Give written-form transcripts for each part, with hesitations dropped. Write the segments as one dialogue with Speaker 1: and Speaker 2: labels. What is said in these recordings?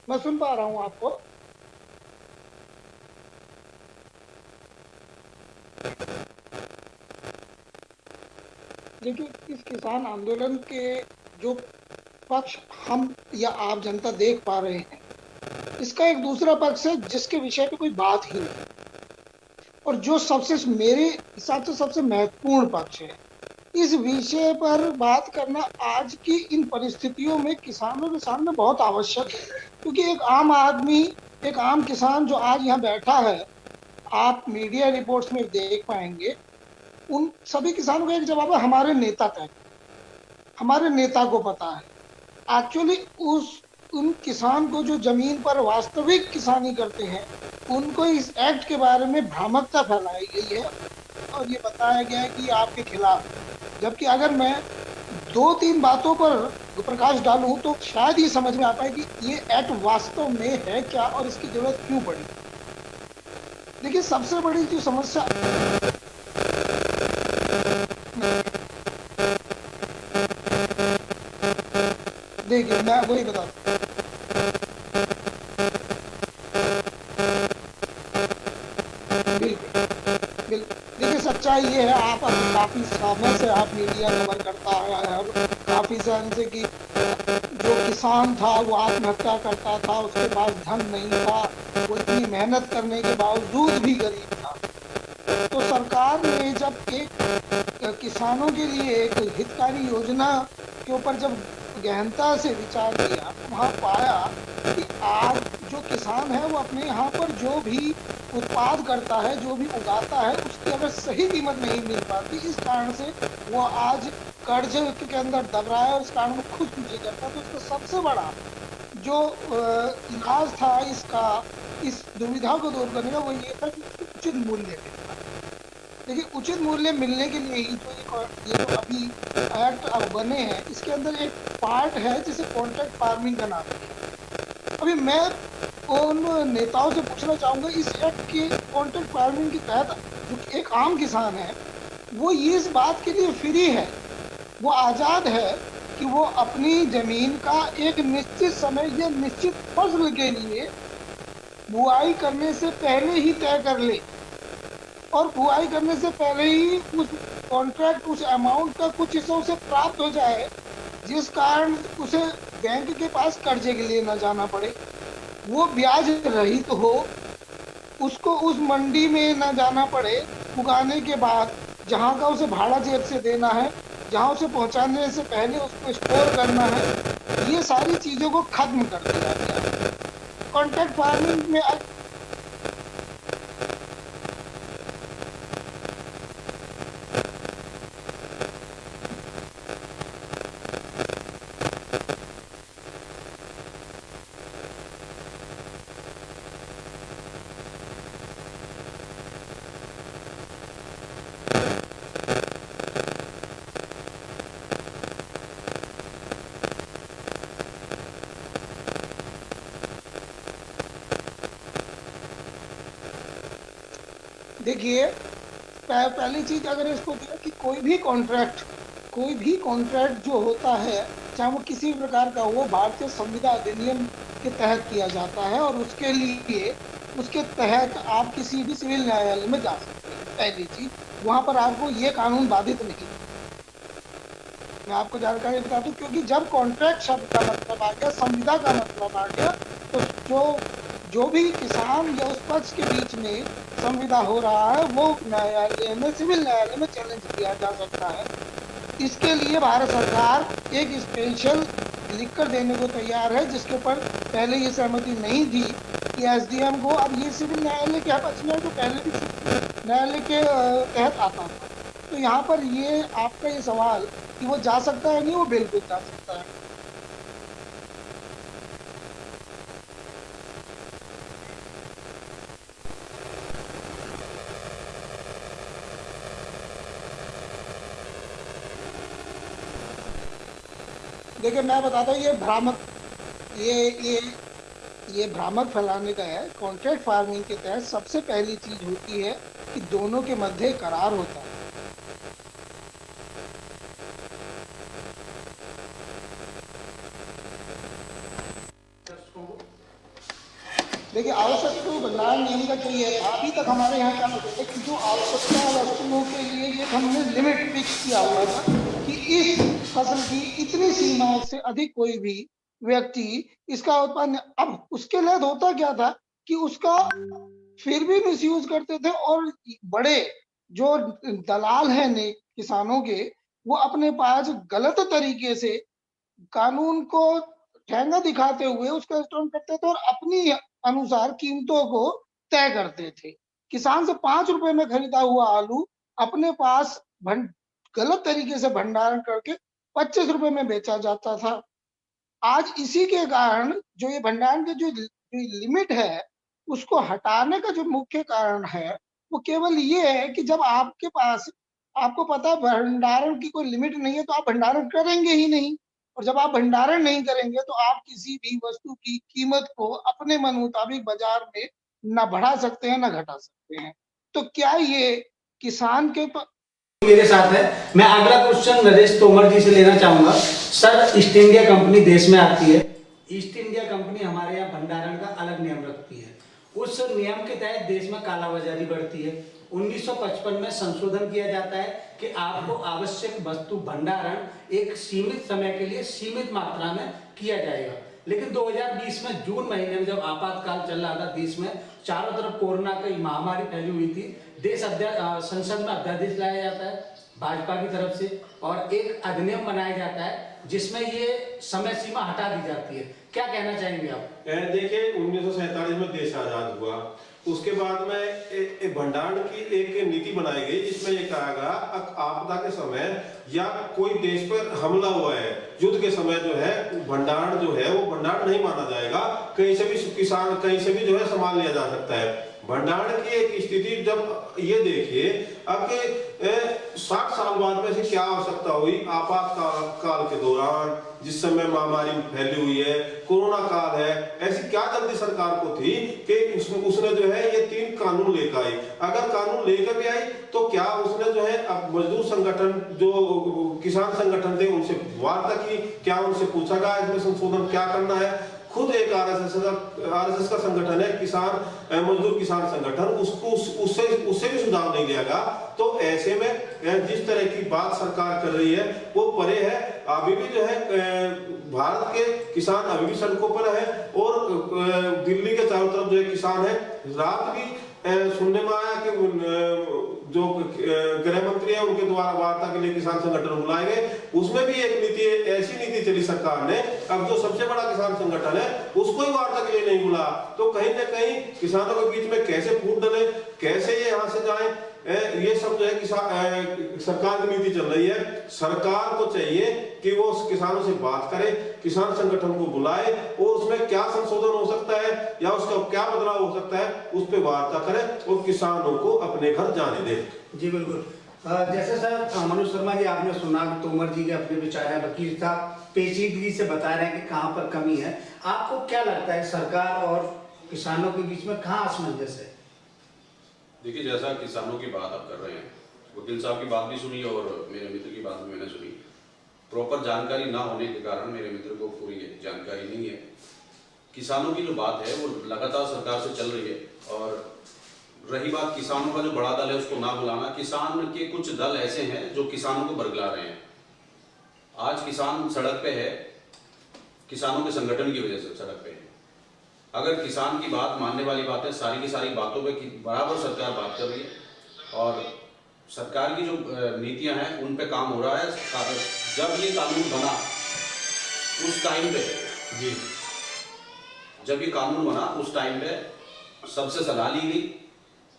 Speaker 1: मैं सुन पा रहा हूँ आपको। देखिए, इस किसान आंदोलन के जो पक्ष हम या आप जनता देख पा रहे हैं, इसका एक दूसरा पक्ष है जिसके विषय पे कोई बात ही नहीं, और जो सबसे मेरे हिसाब से सबसे महत्वपूर्ण पक्ष है। इस विषय पर बात करना आज की इन परिस्थितियों में किसानों के सामने बहुत आवश्यक है, क्योंकि एक आम आदमी, एक आम किसान जो आज यहाँ बैठा है, आप मीडिया रिपोर्ट्स में देख पाएंगे, उन सभी किसानों का एक जवाब है, हमारे नेता तय, हमारे नेता को पता है। एक्चुअली उस उन किसान को जो जमीन पर वास्तविक किसानी करते हैं, उनको इस एक्ट के बारे में भ्रामकता फैलाई गई है और ये बताया गया है कि आपके खिलाफ है। जबकि अगर मैं दो तीन बातों पर प्रकाश डालूं तो शायद ये समझ में आता है कि ये एक्ट वास्तव में है क्या और इसकी जरूरत क्यों पड़ी। देखिए, सबसे बड़ी जो समस्या, देखिए मैं वही बताता हूँ। बिल्कुल, बिल्कुल। देखिए, सच्चाई ये है, आप अभी काफी समय से आप मीडिया कवर करता आया है, अब काफी समय से कि जो किसान था वो आत्महत्या करता था, उसके पास धन नहीं था, वो इतनी मेहनत करने के बावजूद भी गरीब था। तो सरकार ने जब एक किसानों के लिए एक हितकारी योजना के ऊपर जब गहनता से विचार किया, वहाँ पाया कि आज जो किसान है वो अपने यहाँ पर जो भी उत्पाद करता है, जो भी उगाता है, उसकी अगर सही कीमत नहीं मिल पाती, इस कारण से वो आज कर्ज के अंदर दब रहा है और इस कारण वो खुदकुशी करता है। तो उसका सबसे बड़ा जो इलाज था इसका, इस दुविधा को दूर करने का, वो ये था कि उचित मूल्य मिलना। देखिए, उचित मूल्य मिलने के लिए ही जो ये जो अभी एक्ट अब बने हैं, इसके अंदर एक पार्ट है जिसे कॉन्ट्रैक्ट फार्मिंग का नाम है। अभी मैं उन नेताओं से पूछना चाहूंगा, इस एक्ट के कॉन्ट्रैक्ट फार्मिंग के तहत जो एक आम किसान है, वो ये इस बात के लिए फ्री है, वो आजाद है कि वो अपनी जमीन का एक निश्चित समय या निश्चित फसल के लिए बुआई करने से पहले ही तय कर ले, और बुआई करने से पहले ही उस कॉन्ट्रैक्ट, उस अमाउंट का कुछ हिस्सा उसे प्राप्त हो जाए, जिस कारण उसे बैंक के पास कर्जे के लिए न जाना पड़े, वो ब्याज रहित हो, उसको उस मंडी में न जाना पड़े उगाने के बाद, जहाँ का उसे भाड़ा जेब से देना है, जहाँ उसे पहुँचाने से पहले उसको स्टोर करना है, ये सारी चीज़ों को खत्म कर दिया गया है कॉन्ट्रैक्ट फार्मिंग में। देखिए, पहली चीज अगर इसको देखो कि कोई भी कॉन्ट्रैक्ट जो होता है, चाहे वो किसी भी प्रकार का हो, भारतीय संविदा अधिनियम के तहत किया जाता है, और उसके लिए उसके तहत आप किसी भी सिविल न्यायालय में जा सकते हैं। पहली चीज, वहां पर आपको ये कानून बाधित नहीं। मैं आपको जानकारी बता दूं, क्योंकि जब कॉन्ट्रैक्ट शब्द का मतलब आ गया, संविदा का मतलब आ गया, तो जो जो भी किसान या उस पक्ष के बीच में संविदा हो रहा है, वो न्यायालय में, सिविल न्यायालय में चैलेंज किया जा सकता है। इसके लिए भारत सरकार एक स्पेशल लिख कर देने को तैयार है, जिसके ऊपर पहले ये सहमति नहीं थी कि एसडीएम को, अब ये सिविल न्यायालय के पक्ष में जो पहले भी न्यायालय के तहत आता था। तो यहाँ पर ये आपका ये सवाल कि वो जा सकता है, नहीं, वो बिल्कुल जा सकता है। देखिए मैं बताता हूँ, ये ये ये भ्रामक फैलाने का है। कॉन्ट्रैक्ट फार्मिंग के तहत सबसे पहली चीज होती है कि दोनों के मध्य करार होता है। देखिए आवश्यक भंडारण नियम का जो ये था, अभी तक हमारे यहाँ क्या होता है कि जो आवश्यकता वस्तुओं के लिए एक हमने लिमिट फिक्स किया हुआ था कि इस फसल की इतनी सीमा से अधिक कोई भी व्यक्ति इसका उत्पादन, अब उसके लिए होता क्या था कि उसका फिर भी मिसयूज करते थे, और बड़े जो दलाल हैं ने किसानों के, वो अपने पास गलत तरीके से कानून को ठेंगा दिखाते हुए उसका इस्तेमाल करते थे और अपनी अनुसार कीमतों को तय करते थे। किसान से 5 रुपए में खरीदा हुआ आलू अपने पास गलत तरीके से भंडारण करके 25 रुपए में बेचा जाता था। आज इसी के कारण जो ये भंडारण के जो लिमिट है उसको हटाने का जो मुख्य कारण है वो केवल ये है कि जब आपके पास, आपको पता है भंडारण की कोई लिमिट नहीं है तो आप भंडारण करेंगे ही नहीं, और जब आप भंडारण नहीं करेंगे तो आप किसी भी वस्तु की कीमत को अपने मन मुताबिक बाजार में ना बढ़ा सकते हैं ना घटा सकते हैं। तो क्या ये किसान के
Speaker 2: मेरे साथ है, मैं अगला क्वेश्चन नरेश तोमर जी से लेना चाहूंगा। सर, ईस्ट इंडिया कंपनी देश में आती है। ईस्ट इंडिया कंपनी हमारे यहाँ भंडारण का अलग नियम रखती है। उस नियम के तहत देश में कालाबाजारी बढ़ती है। 1955 में संशोधन किया जाता है कि आपको आवश्यक वस्तु भंडारण एक सीमित समय के लिए सीमित मात्रा में किया जाएगा। लेकिन 2020 में जून महीने में जब आपातकाल चल रहा था देश में, चारों तरफ कोरोना की महामारी फैली हुई थी, संसद में अध्यादेश लाया जाता है भाजपा की तरफ से और एक अधिनियम बनाया जाता है जिसमें ये समय सीमा हटा दी जाती है। क्या कहना चाहेंगे आप?
Speaker 3: देखिए 1947 में देश आजाद हुआ, उसके बाद में एक भंडारण की एक नीति बनाई गई जिसमें ये कहा गया आपदा के समय या कोई देश पर हमला हुआ है, युद्ध के समय जो है भंडारण जो है वो भंडारण नहीं माना जाएगा, कहीं से भी किसान कहीं से भी जो है सामान लिया जा सकता है। भंडारण की एक स्थिति जब ये देखिए अब के 60 साल बाद में से क्या आवश्यकता हुई आपातकाल के दौरान, जिस समय महामारी फैली हुई है, कोरोना काल है, ऐसी क्या जल्दी सरकार को थी कि उसने जो है ये 3 कानून लेकर आई। अगर कानून लेकर भी आई तो क्या उसने जो है अब मजदूर संगठन जो किसान संगठन थे उनसे वार्ता की, क्या उनसे पूछा गया इसमें संशोधन क्या करना है? खुद एक आरएसएस का संगठन है किसान मजदूर किसान संगठन, उसको उससे भी सुझाव नहीं दिया गया। तो ऐसे में जिस तरह की बात सरकार कर रही है वो परे है। अभी भी जो है भारत के किसान अभी भी सड़कों पर है और दिल्ली के चारों तरफ जो है किसान है। रात भी सुनने में आया कि जो गृह मंत्री है उनके द्वारा वार्ता के लिए किसान संगठन बुलाए गए, उसमें भी एक नीति ऐसी नीति चली सरकार ने, अब जो सबसे बड़ा किसान संगठन है उसको ही वार्ता के लिए नहीं बुला। तो कहीं ना कहीं किसानों के बीच में कैसे फूट डले, कैसे ये यहाँ से जाए, ये सब जो है किसान सरकार की नीति चल रही है। सरकार को चाहिए कि वो किसानों से बात करे, किसान संगठन को बुलाए और उसमें क्या संशोधन हो सकता है या उसका क्या बदलाव हो सकता है उस पर वार्ता करे और किसानों को अपने घर जाने दे।
Speaker 2: जी बिल्कुल। जैसे सर मनोज शर्मा जी आपने सुना तोमर जी के अपने विचार है, वकील साहब पेचीदगी से बता रहे हैं कि कहाँ पर कमी है। आपको क्या लगता है सरकार और किसानों के बीच में कहाँ असमंजस है?
Speaker 4: देखिए, जैसा किसानों की बात आप कर रहे हैं, वकील साहब की बात भी सुनी और मेरे मित्र की बात भी मैंने सुनी। प्रॉपर जानकारी ना होने के कारण मेरे मित्र को पूरी जानकारी नहीं है। किसानों की जो बात है वो लगातार सरकार से चल रही है। और रही बात किसानों का जो बड़ा दल है उसको ना बुलाना, किसान के कुछ दल ऐसे हैं जो किसानों को बरगला रहे हैं। आज किसान सड़क पे है, किसानों के संगठन की वजह से सड़क पे है। अगर किसान की बात मानने वाली बातें सारी की सारी बातों पे बराबर सरकार बात कर रही है और सरकार की जो नीतियां हैं उन पे काम हो रहा है। जब ये कानून बना उस टाइम पे जी जब ये कानून बना उस टाइम पे सबसे सलाह ली गई।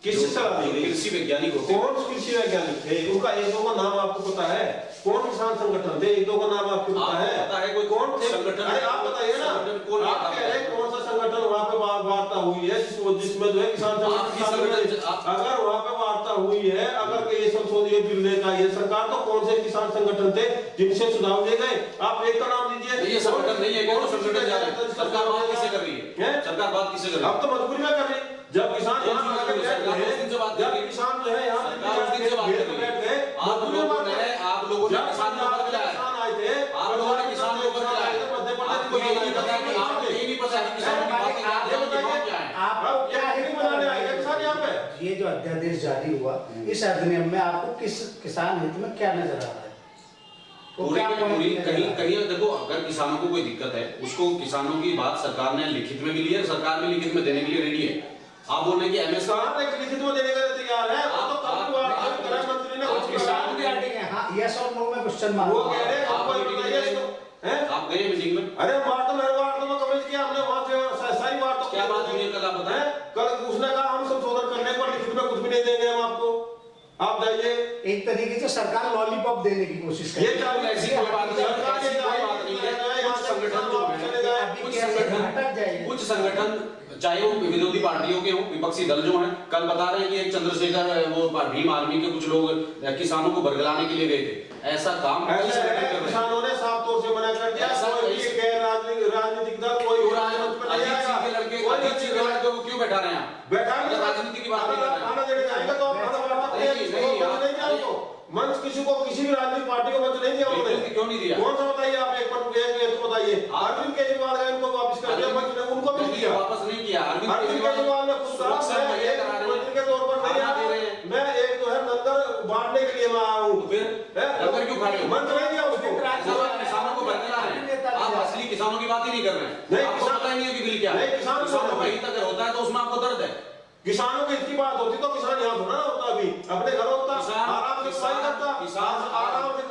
Speaker 3: किससे सलाह ली गई?
Speaker 4: कृषि वैज्ञानिक होते।
Speaker 3: कौन कृषि वैज्ञानिक थे? उनका एक दो का नाम आपको पता है? कौन किसान संगठन थे? एक दो का नाम आपको पता है?
Speaker 4: कोई
Speaker 3: कौन थे?
Speaker 4: संगठन?
Speaker 3: अरे आप बताइए ना, आप कह रहे कौन सा संगठन वहां पे वार्ता हुई हुई है जिसमें जो है किसान
Speaker 4: आपकी संगठन
Speaker 3: अगर वहाँ पे वार्ता हुई है, अगर ये संशोधित बिल लेकर आई है सरकार, तो कौन से किसान संगठन थे जिनसे सुझाव दिए गए? आप एक का नाम दीजिए।
Speaker 4: ये संगठन नहीं है क्या? तो संगठन जा रहे हैं। सरकार बात किससे कर रही है? सरकार बात किससे कर रही है?
Speaker 3: अब तो मजबूरी में कर रही है। जब किसान यहाँ आके बैठ गए, जब किसान जो है यहाँ बैठ गए,
Speaker 4: आप लोगों ने
Speaker 3: किसान आए थे,
Speaker 4: आप लोगों ने किसान को ऊपर चलाया। आपको ये नहीं पता कि आपको ये नहीं पता कि किसानों की बातें क्या है, उनकी बात क्या है?
Speaker 2: आप क्या
Speaker 3: नहीं बनाने आएगा किसान यहाँ पे।
Speaker 2: ये जो अध्यादेश जारी हुआ, इस अधिनियम में आपको किस किसान हित में क्या नजर आ रहा है?
Speaker 4: पूरी की पूरी कहीं कहीं देखो, अगर किसानों को कोई दिक्कत है, उसको किसानों की बात सरकार ने लिखित में भी ली है, सरकार भी लिखित में देने के लिए रेडी है। आप बोल रहे हैं कि एमएसपी
Speaker 3: लिखित में देने के लिए तैयार है, वो तो गृह मंत्री ने कुछ
Speaker 2: किसान भी आटे हैं। हाँ, यस और नो में क्वेश्चन मार्क।
Speaker 3: वो कह रहे हैं आपको बताइए इसको, हैं?
Speaker 4: आप गए मीटिंग में?
Speaker 3: अरे वार्ता में कवरेज किया हमने, वहां से सारी बात।
Speaker 4: क्या बात हुई है कल? आप बताएं।
Speaker 3: कल उसने कहा हम संशोधन करने पर लिखित में कुछ भी नहीं देंगे हम आपको, आप जाइए।
Speaker 2: एक तरीके से सरकार लॉलीपॉप देने की कोशिश कर
Speaker 3: ये
Speaker 2: रही है।
Speaker 3: क्या
Speaker 4: ऐसी कोई बात नहीं है, ऐसी कोई बात नहीं है। कुछ संगठन चाहे वो विरोधी पार्टियों के हों, विपक्षी दल जो हैं, कल बता रहे हैं कि एक चंद्रशेखर वो भीम आर्मी के कुछ लोग किसानों को बरगलाने के लिए गए थे। ऐसा काम
Speaker 3: किसानों ने साफ तौर से मना कर दिया। राजनीतिक दल कोई
Speaker 4: लड़के को क्यों बैठा रहे हैं?
Speaker 3: बैठा
Speaker 4: राजनीति की बात
Speaker 3: खाना देने जाएंगे तो मंच किसी को, किसी भी राजनीतिक पार्टी को मंच नहीं दिया उन्होंने।
Speaker 4: क्यों नहीं दिया?
Speaker 3: कौन सा बताइए आप, एक बताइए। अरविंद केजरीवाल ने उनको वापस कर दिया, मंच ने उनको भी दिया,
Speaker 4: वापस नहीं किया।
Speaker 3: अरविंद केजरीवाल ने खुद कहा मंत्री के तौर पर नहीं आया, मैं एक जो है नंगर बांटने के लिए मैं आया हूँ।
Speaker 4: फिर नंगर क्यों खा रहे हो?
Speaker 3: मंच नहीं दिया उसको।
Speaker 4: किसानों को बरगला रहे हैं, आप असली किसानों की बात ही नहीं कर रहे हैं। आपको पता ही नहीं है कि बिल क्या है। किसानों का हित अगर होता है तो उसमें आपको दर्द है।
Speaker 3: किसानों की इतनी बात होती तो किसान यहाँ थोड़ा होता, अभी अपने घर होता, आराम से सिलाई करता, आराम से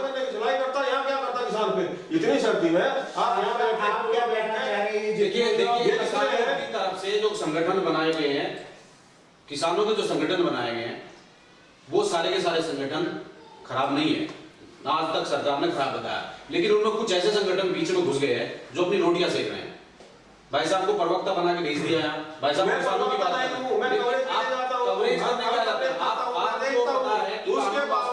Speaker 3: करने की सिलाई करता। यहाँ क्या करता किसान? फिर इतनी सर्दी में आप यहाँ
Speaker 2: क्या बैठना चाह रहे हैं?
Speaker 4: देखिए किसानों की तरफ से जो संगठन बनाए गए हैं, किसानों के जो संगठन बनाए गए हैं, वो सारे के सारे संगठन खराब नहीं है, ना आज तक सरकार ने खराब बताया। लेकिन उनमें कुछ ऐसे संगठन बीच में घुस गए हैं जो अपनी रोटियां सेक रहे हैं। भाई साहब को प्रवक्ता बना के भेज दिया है, भाई साहब किसानों की बात कवरेज करने क्या जाते हैं? आपको पता है कि
Speaker 3: उसके बाद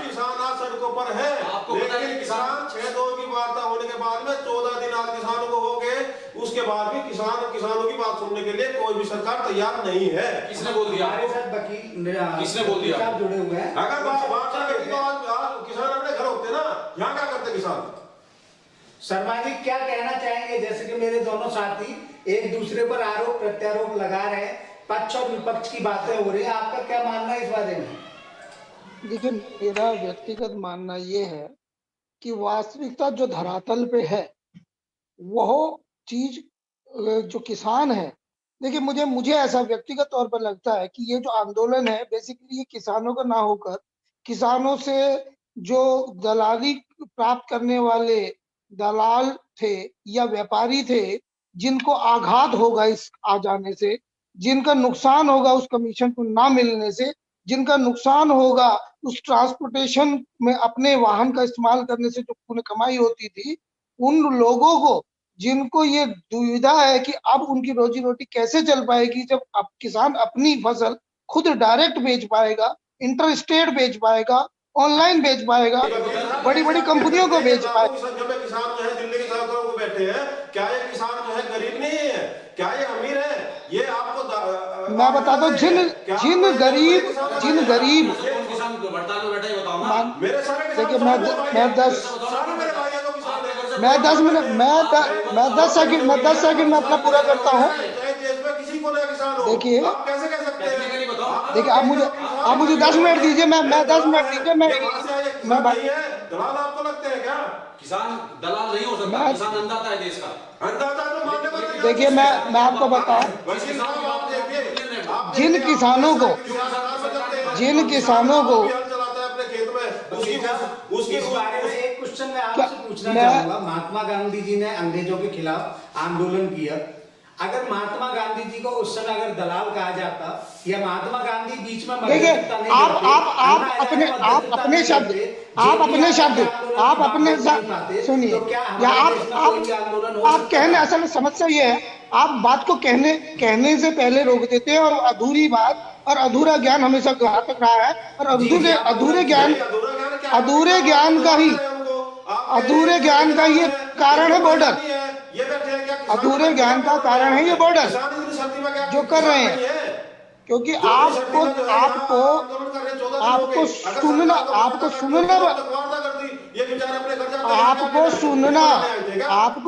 Speaker 3: किसान आज सड़कों पर है।
Speaker 4: आपको पता है कि
Speaker 3: किसान 6 दौर की वार्ता होने के बाद में 14 दिन आज किसानों को हो गए, उसके बाद भी किसानों की बात सुनने के लिए कोई भी सरकार तैयार नहीं है।
Speaker 4: किसने बोल दिया? किसने बोल दिया?
Speaker 2: जुड़े हुए हैं।
Speaker 3: अगर वार्ता करती तो आज किसान अपने घर होते ना, यहाँ क्या करते किसान?
Speaker 2: शर्मा जी क्या कहना चाहेंगे? जैसे कि मेरे दोनों साथी एक दूसरे पर आरोप प्रत्यारोप लगा रहे हैं, पक्ष और विपक्ष की बातें हो रही है, आपका क्या मानना है इस बारे में?
Speaker 1: देखिए, मेरा व्यक्तिगत मानना ये है कि वास्तविकता जो धरातल पे है वह चीज जो किसान है, देखिए मुझे ऐसा व्यक्तिगत तौर पर लगता है कि ये जो आंदोलन है बेसिकली ये किसानों का ना होकर किसानों से जो दलाली प्राप्त करने वाले दलाल थे या व्यापारी थे, जिनको आघात होगा इस आ जाने से, जिनका नुकसान होगा उस कमीशन को ना मिलने से, जिनका नुकसान होगा उस ट्रांसपोर्टेशन में अपने वाहन का इस्तेमाल करने से जो उन्हें कमाई होती थी, उन लोगों को जिनको ये दुविधा है कि अब उनकी रोजी रोटी कैसे चल पाएगी जब अब किसान अपनी फसल खुद डायरेक्ट बेच पाएगा, इंटर स्टेट बेच पाएगा, ऑनलाइन बेच पाएगा, बड़ी बड़ी कंपनियों को बेच पाएगा।
Speaker 3: किसान जो है दिल्ली की सड़कों पर बैठे हैं, क्या ये किसान जो है गरीब नहीं है? क्या ये अमीर है? ये आपको
Speaker 1: मैं बताता हूँ, जिन गरीब
Speaker 4: किसान हड़ताल में बैठा ही बताओ ना।
Speaker 1: देखिए मैं 10 सेकंड में अपना पूरा करता हूँ। देखिए आप मुझे 10 मिनट दीजिए, मैं 10 मिनट दीजिए, मैं
Speaker 3: दलाल आपको लगते हैं क्या?
Speaker 4: किसान दलाल नहीं हो सकता, किसान अन्नदाता है देश का।
Speaker 3: अन्नदाता तो मानने को नहीं।
Speaker 1: देखिए मैं आपको बताऊं, जिन किसानों को
Speaker 2: इस बारे में एक क्वेश्चन मैं आपसे पूछना चाहूंगा। महात्मा गांधी जी ने अंग्रेजों के खिलाफ आंदोलन किया, अगर महात्मा गांधी जी को उस समय अगर दलाल कहा जाता या महात्मा गांधी बीच में
Speaker 1: देखिए आप अपने शब्द सुनिए, या आप कहने, असल समस्या ये है, आप बात को कहने से पहले रोक देते हैं, और अधूरी बात और अधूरा ज्ञान हमेशा घातक रहा है। और अधूरे ज्ञान का ये कारण है बॉर्डर। अधूरे ज्ञान का कारण है ये बॉर्डर जो कर रहे हैं, क्योंकि आपको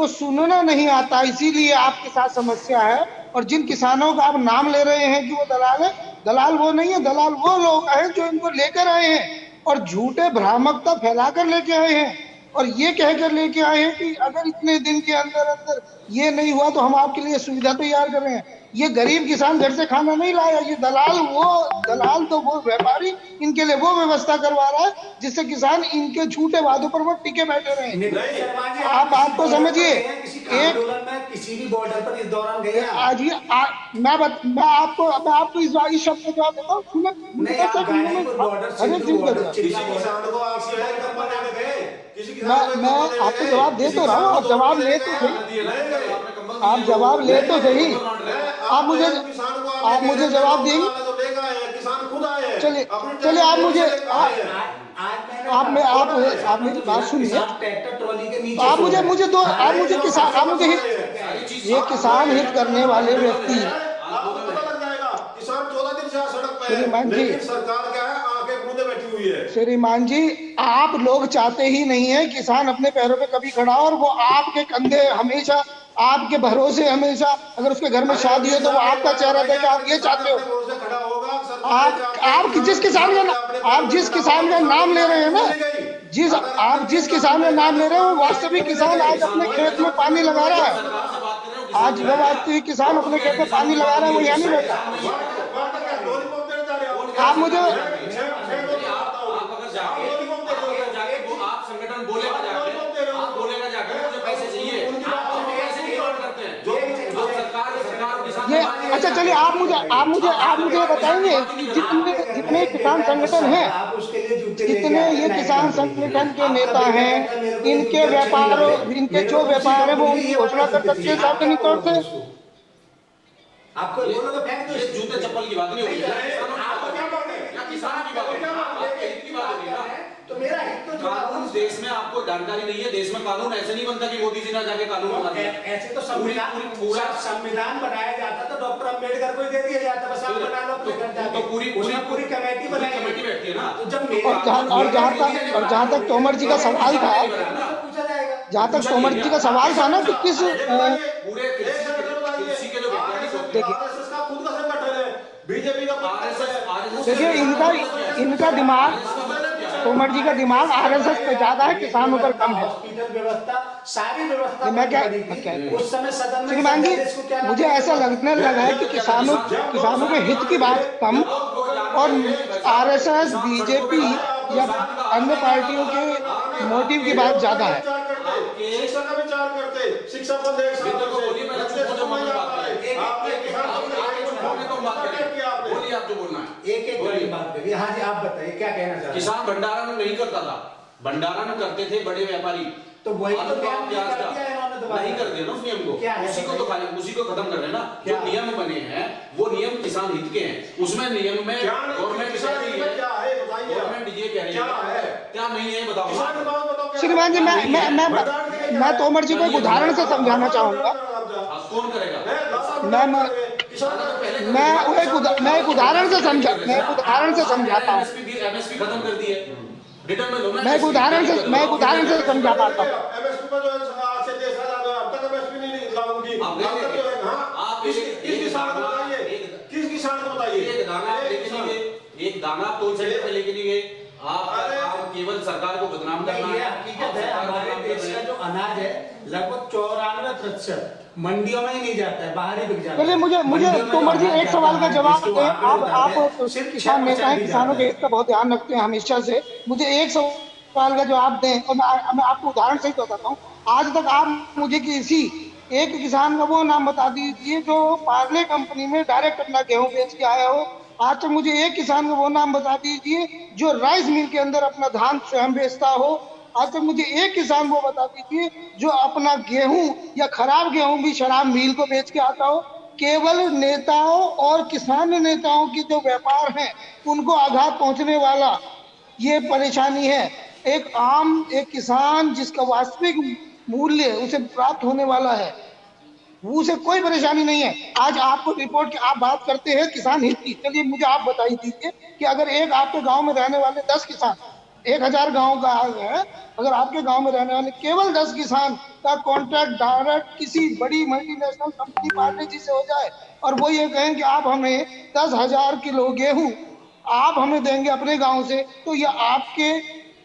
Speaker 1: सुनना नहीं आता, इसीलिए आपके साथ समस्या है। और जिन किसानों का आप नाम ले रहे हैं कि वो दलाल है, दलाल वो नहीं है, दलाल वो लोग हैं जो इनको लेकर आए हैं और झूठे भ्रामकता फैलाकर लेके आए हैं, और ये कहकर लेके आए हैं कि अगर इतने दिन के अंदर अंदर ये नहीं हुआ तो हम आपके लिए सुविधा तैयार कर रहे हैं। ये गरीब किसान घर से खाना नहीं लाया, ये दलाल तो वो व्यापारी इनके लिए वो व्यवस्था करवा रहा है जिससे किसान इनके झूठे वादों पर वो टिके बैठे रहे। आप बात को समझिए। एक
Speaker 2: किसी भी बॉर्डर पर इस दौरान गए
Speaker 1: आज ही मैं आपको इस शब्द का जवाब देता हूँ। मैं आपको जवाब दे तो रहा हूँ, आप जवाब ले तो सही, आप जवाब ले तो सही। आप मुझे जवाब देंगे। चलिए आप मेरी बात सुनिए। आप मुझे किसान हित करने वाले व्यक्ति श्रीमान जी, श्रीमान जी, आप लोग चाहते ही नहीं है किसान अपने पैरों पे कभी खड़ा हो, और वो आपके कंधे हमेशा, आपके भरोसे हमेशा, अगर उसके घर में शादी हो तो वो आपका चेहरा देखे, आप ये चाहते हो। आप जिस किसान का नाम ले रहे हैं ना, आप जिस किसान का नाम ले रहे हैं वो वास्तविक किसान आज अपने खेत में पानी लगा रहा है। आज वो वास्तविक किसान अपने खेत में पानी लगा रहा है, वो यहाँ नहीं बैठा। आप मुझे ये अच्छा, चलिए आप मुझे बताएंगे जितने किसान संगठन हैं, जितने ये किसान संगठन के नेता हैं, इनके जो व्यापार है वो उनकी घोषणा कर सकते हैं सार्वजनिक तौर से।
Speaker 4: आपको जूते चप्पल की बात नहीं होगी, किसान की बात होगी। तो मेरा हित तो कानून देश में आपको जानकारी नहीं है। देश में कानून ऐसे नहीं बनता कि मोदी जी ना जाके कानून बनाते हैं। ऐसे तो संविधान बनाया जाता तो डॉक्टर अम्बेडकर को ही दे दिया जाता, बस आप बना लो। तो पूरी कमेटी बैठती है ना। तो जब
Speaker 1: और जहाँ तक तोमर जी का सवाल था, ना कि किस
Speaker 4: पूरे कृषि के जो बीजेपी का
Speaker 1: देखिए, इनका दिमाग, तोमर जी का दिमाग आरएसएस पे ज्यादा है, किसानों पर कम है।
Speaker 3: सारी व्यवस्था
Speaker 1: मैं क्या
Speaker 3: उस समय सदन में
Speaker 1: श्रीमान जी, मुझे ऐसा लगने लगा है कि किसानों के हित की बात कम और आरएसएस, बीजेपी या अन्य पार्टियों के मोटिव की बात ज्यादा है।
Speaker 3: शिक्षा का विचार करते, शिक्षा को देख एक बात करिए। हाँ जी, आप बताइए क्या कहना चाहते हैं।
Speaker 4: किसान भंडारण नहीं करता था, भंडारण करते थे बड़े व्यापारी।
Speaker 3: तो वही तो
Speaker 4: नहीं करते ना उस नियम को, उसी को खत्म कर देना। जो नियम बने हैं वो नियम किसान हित के हैं। उसमें नियम में गवर्नमेंट ये कह रही है क्या नहीं है, बताओ
Speaker 1: श्रीमान जी। मैं तोमर जी को एक उदाहरण से समझाना चाहूंगा।
Speaker 4: कौन करेगा?
Speaker 1: मैं एक उदाहरण से समझाता हूँ।
Speaker 4: एमएसपी खत्म कर दी है, रिटर्न में लो ना।
Speaker 1: मैं एक उदाहरण से समझा पाता हूँ।
Speaker 3: किस किसान को बताइए?
Speaker 4: एक दाना तोल सेंटर पे लेके नहीं गए आप केवल सरकार को बदनाम करना है।
Speaker 2: हकीकत है, हमारे देश का जो अनाज है लगभग 94% मंडियों में ही नहीं जाता है, बाहर ही बिक जाता है।
Speaker 1: चलिए मुझे तोमर जी एक सवाल का जवाब दें। आप किसान नेता हैं, किसानों के हित का बहुत ध्यान रखते हैं हमेशा से। मुझे एक सवाल का जवाब दें और मैं आपको उदाहरण से ही बताता हूँ। आज तक आप मुझे किसी एक किसान का वो नाम बता दीजिए जो पार्ले कंपनी में डायरेक्ट अपना गेहूं बेच के आया हो। आज तक मुझे एक किसान का वो नाम बता दीजिए जो राइस मिल के अंदर अपना धान स्वयं बेचता हो। आज तक मुझे एक किसान वो बता दीजिए जो अपना गेहूं या खराब गेहूं भी शराब मिल को बेच के आता हो। केवल नेताओं और किसान नेताओं की जो व्यापार है उनको आघात पहुंचने वाला ये परेशानी है। एक किसान जिसका वास्तविक मूल्य उसे प्राप्त होने वाला है, उसे कोई परेशानी नहीं है। आज आपको रिपोर्ट की आप बात करते हैं किसान हित की, चलिए मुझे आप बताइए दीजिए कि अगर एक आपके गांव में रहने वाले 10 किसान, 1000 गांव का है, अगर आपके गांव में रहने वाले केवल 10 किसान का कॉन्ट्रैक्ट डायरेक्ट किसी बड़ी मल्टीनेशनल कंपनी पार्टनर जी से हो जाए और वो ये कहें कि आप हमें 10,000 किलो गेहूं आप हमें देंगे अपने गांव से, तो ये आपके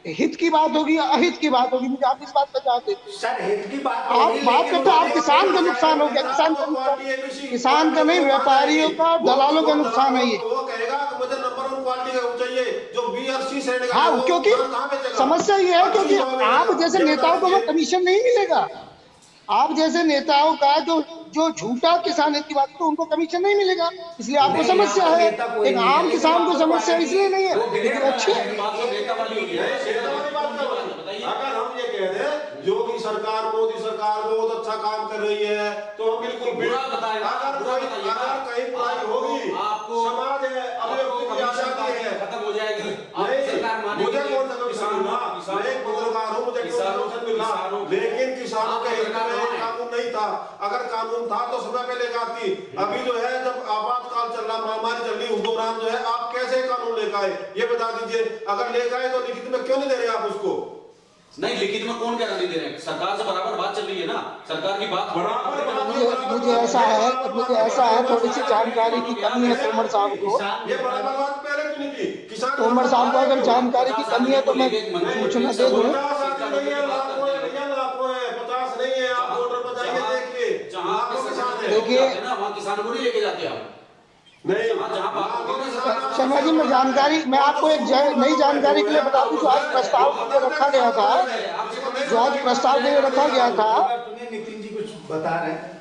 Speaker 1: हित की बात होगी या अहित की बात होगी? मुझे आप इस बात पर जवाब देते।
Speaker 2: सर हित की बात
Speaker 1: आप बात करते आप किसान का नुकसान हो गया, किसान का नहीं, व्यापारियों का, दलालों का नुकसान है ये।
Speaker 3: वो कहेगा कि मुझे नंबर 1 क्वालिटी का चाहिए जो बी और सी श्रेणी का।
Speaker 1: हाँ, क्योंकि समस्या ये है क्योंकि आप जैसे नेताओं को वो कमीशन नहीं मिलेगा। आप जैसे नेताओं का जो झूठा किसान हित की बात तो उनको कमीशन नहीं मिलेगा, इसलिए आपको समस्या है। एक आम किसान को समस्या इसलिए नहीं है, लेकिन अच्छी
Speaker 3: अगर हम ये कह रहे हैं योगी सरकार, मोदी सरकार बहुत अच्छा काम कर रही है तो हम बिल्कुल अगर कहीं बुराई होगी, समाज है, अभिव्यक्ति की आजादी है,
Speaker 4: खत्म हो जाएगी।
Speaker 3: मुझे कौन सा किसान था, मैं एक पत्रकार हूँ, मुझे लेकिन किसानों के हित में कानून नहीं था। अगर कानून था तो समय पे लेकर आती। अभी जो है जब आपातकाल चल रहा, महामारी चल रही, उस दौरान जो है आप कैसे कानून लेकर आए ये बता दीजिए। अगर लेकर आए तो लिखित में क्यों नहीं दे रहे आप उसको?
Speaker 4: नहीं, लिखित में कौन कह रहा नहीं दे रहे? सरकार से बराबर बात चल रही है ना, सरकार की बात
Speaker 1: मुझे ऐसा है थोड़ी सी जानकारी की कमी है तोमर साहब को।
Speaker 3: ये बराबर बात पहले क्यों नहीं की? किसान
Speaker 1: तोमर साहब को अगर जानकारी की कमी है तो मैं सूचना दे दूं।
Speaker 3: 50 नहीं है, आप ऑर्डर बताइए, देखिए
Speaker 1: देखिए
Speaker 4: वहाँ किसानों को नहीं लेके जाते आप।
Speaker 3: नहीं
Speaker 1: शर्मा जी, मैं आपको एक नई जानकारी के लिए बता दूं। जो आज प्रस्ताव के लिए रखा गया था,
Speaker 2: नितिन जी कुछ बता रहे हैं।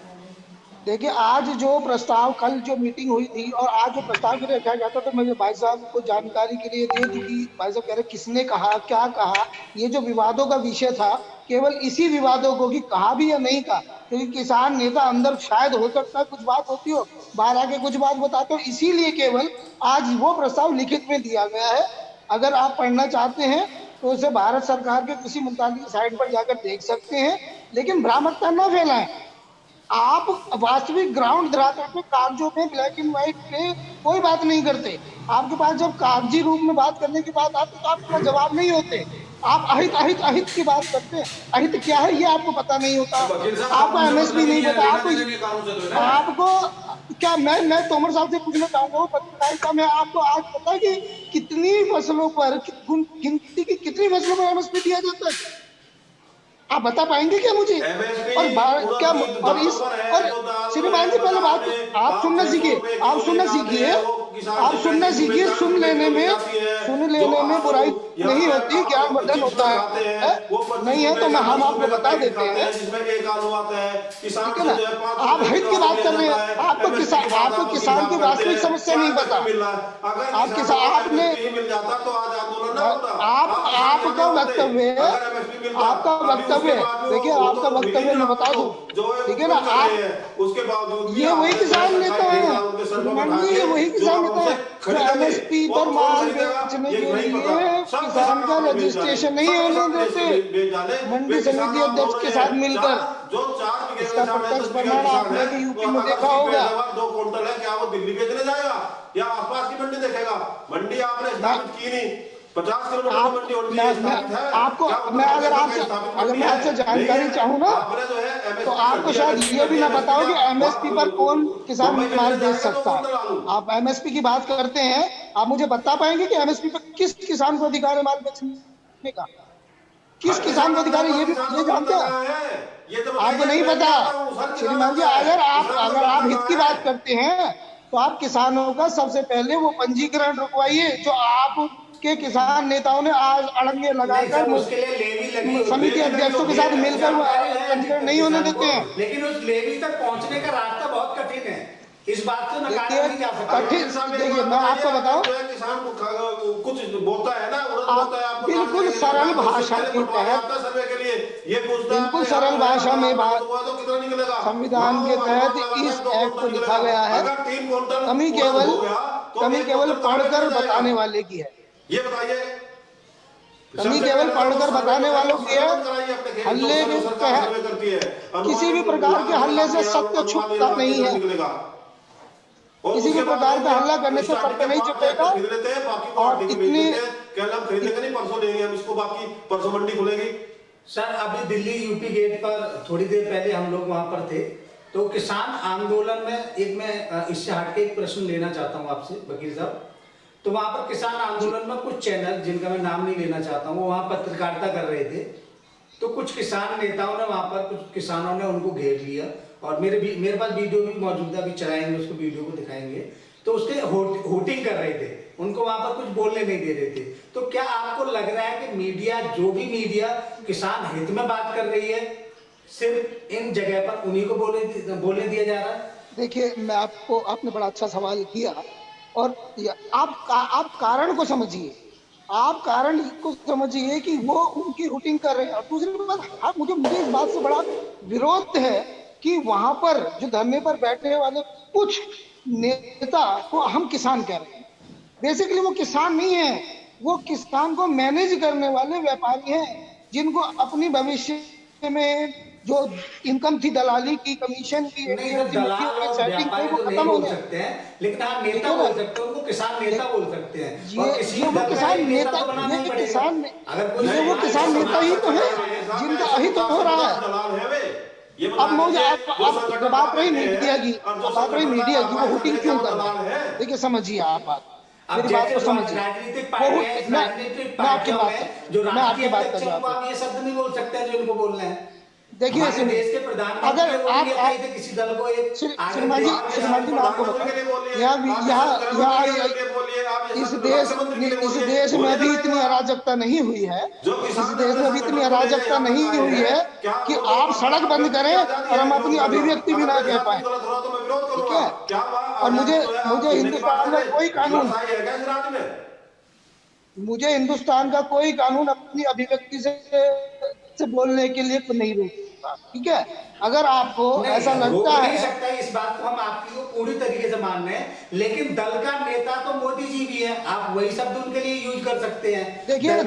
Speaker 1: देखिए आज जो प्रस्ताव, कल जो मीटिंग हुई थी और आज जो प्रस्ताव के लिए रखा गया था, तो मैं भाई साहब को जानकारी के लिए दे दूं कि भाई साहब कह रहे किसने कहा, क्या कहा। ये जो विवादों का विषय था, केवल इसी विवादों को कि कहा भी या नहीं कहा, क्योंकि किसान नेता अंदर शायद हो सकता है कुछ बात होती हो, बाहर आके कुछ बात बताते हो, इसीलिए केवल आज वो प्रस्ताव लिखित में दिया गया है। अगर आप पढ़ना चाहते हैं तो उसे भारत सरकार के किसी मुताबिक साइट पर जाकर देख सकते हैं, लेकिन भ्रामकता न फैलाएं। आप वास्तविक ग्राउंड धरातल पे कागजों में ब्लैक एंड व्हाइट पे कोई बात नहीं करते। आपके पास जब कागजी रूप में बात करने की बात आती तो आपका जवाब नहीं होते। आप अहित की बात करते हैं। अहित क्या है ये आपको पता नहीं होता, आपको एमएसपी नहीं पता, आपको क्या मैं तोमर साहब से पूछना चाहूंगा, पत्रकारिता में आपको आज पता है कि कितनी फसलों पर, गिनती की कितनी फसलों पर एमएसपी दिया जाता है? आप बता पाएंगे क्या मुझे? और श्रीमान जी पहले बात आप सुनना सीखिए, सुन लेने में बुराई नहीं होती, ज्ञानवर्धन होता है। नहीं है तो हम आपको बता देते हैं, ठीक है ना? आप हित की बात कर रहे हैं, आपको किसान की वास्तविक समस्या नहीं पता। आप किसान, आपने आपका वक्तव्य देखिए, आपका वक्तव्य मैं बता दूं, ठीक है ना? आप
Speaker 3: उसके बावजूद
Speaker 1: ये वही किसान नेता है, ये वही किसान नेता है जो एमएसपी पर माल बेचने के लिए किसान का रजिस्ट्रेशन नहीं होने देते। मंडी समिति अध्यक्ष के साथ मिलकर, इसका प्रत्यक्ष प्रमाण आपने भी यूपी में देखा होगा।
Speaker 3: 2 क्विंटल है, क्या वो दिल्ली बेचने जाएगा या आसपास की मंडी देखेगा? मंडी आपने स्थापित की नहीं, 50 किलोमीटर मंडी होनी है
Speaker 1: आपको। अगर मैं आपसे जानकारी चाहूँ ना तो आपको शायद ये भी ना पता हो कि एमएसपी पर कौन किसान माल बेच सकता है। आप एमएसपी की बात करते हैं, आप मुझे बता पाएंगे कि एमएसपी पर किस किसान को अधिकार है माल बेचने का? किस किसान को अधिकार है ये जानते हैं? आपको नहीं पता श्रीमान जी। अगर आप हित की बात करते हैं तो आप किसानों का सबसे पहले वो पंजीकरण रुकवाइए जो आप के किसान नेताओं ने आज अड़ंगे लगाकर समिति अध्यक्षों के साथ मिलकर पंजीकरण नहीं होने देते हैं।
Speaker 2: लेकिन उस लेवी तक पहुंचने का रास्ता बहुत कठिन है। इस बात से नकारा नहीं जा सकता।
Speaker 1: कठिन, देखिए मैं आपको बताऊं,
Speaker 3: किसान को कुछ बोलता है ना,
Speaker 1: आप बिल्कुल सरल भाषा के तहत,
Speaker 3: सर्वे के लिए ये पूछता है,
Speaker 1: बिल्कुल सरल भाषा में बात,
Speaker 3: तो कितना निकलेगा?
Speaker 1: संविधान के तहत इस एक्ट को लिखा गया है, कमी केवल पढ़कर बताने वाले की है,
Speaker 3: ये बताइए,
Speaker 1: कमी केवल पढ़कर बताने वालों की है। हल्ले के तहत किसी भी प्रकार के हल्ले से सत्य छुपता नहीं है, किसी भी प्रकार का हल्ला करने से सत्य नहीं छुपेगा। और इतनी
Speaker 3: परसों देंगे हम इसको, बाकी परसों मंडी खुलेगी।
Speaker 2: सर अभी दिल्ली यूपी गेट पर थोड़ी देर पहले हम लोग वहां पर थे, तो किसान आंदोलन में एक मैं इससे हटके एक प्रश्न लेना चाहता हूं आपसे वकील साहब। तो वहां पर किसान आंदोलन में कुछ चैनल, जिनका मैं नाम नहीं लेना चाहता हूँ, वो वहां पत्रकारिता कर रहे थे। तो कुछ किसान नेताओं ने वहां पर, कुछ किसानों ने उनको घेर लिया, और मेरे पास वीडियो भी मौजूद है, अभी चलाएंगे उसको, वीडियो को दिखाएंगे। तो उसके होटिंग कर रहे थे, उनको वहां पर कुछ बोलने नहीं दे रहे थे। तो क्या आपको लग रहा है कि मीडिया, जो भी मीडिया किसान हित में बात कर रही है, सिर्फ इन जगह पर उन्हीं को बोलने दिया जा रहा है?
Speaker 1: देखिए मैं आपने बड़ा अच्छा सवाल किया, और आप कारण को समझिए, आप कारण को समझिए कि वो उनकी रूटीन कर रहे हैं। और दूसरी बात, मुझे इस बात से बड़ा विरोध है कि वहां पर जो धरने पर बैठने वाले कुछ नेता को हम किसान कह रहे हैं। बेसिकली वो किसान नहीं है, वो किसान को मैनेज करने वाले व्यापारी हैं, जिनको अपनी भविष्य में जो इनकम थी दलाली की, कमीशन की,
Speaker 2: सेटिंग को खत्म हो सकते हैं, लेकिन आप नेता बोल सकते हो, उनको किसान नेता बोल सकते हैं।
Speaker 1: वो किसान नेता, ये किसान ही तो है जिनका अहित हो रहा है। अब मुझे बात रही मीडिया की, वो हुटिंग क्यों कर रहा है? देखिए समझिए आप बात, मेरी बात को समझिए। मैं आपकी बात कर रहा हूँ,
Speaker 2: ये शब्द नहीं बोल सकते जो इनको बोलना है।
Speaker 1: देखिए
Speaker 2: देश के प्रधानमंत्री,
Speaker 1: अगर आप
Speaker 2: किसी दल को एक
Speaker 1: श्रीमान जी मैं आपको बताऊं, इस देश में भी इतनी अराजकता नहीं हुई है, इस देश में भी इतनी अराजकता नहीं हुई है कि आप सड़क बंद करें और हम अपनी अभिव्यक्ति भी ना कह पाए, ठीक है? और मुझे हिंदुस्तान का कोई कानून, मुझे हिंदुस्तान का कोई कानून अपनी अभिव्यक्ति से बोलने के लिए नहीं रोकता, ठीक है? अगर आपको ऐसा लगता है,
Speaker 2: इस बात को हम आपकी को पूरी तरीके से मान रहे हैं, लेकिन दल का नेता तो मोदी जी भी है, आप वही शब्द उनके लिए यूज कर सकते हैं।
Speaker 1: देखिए मैं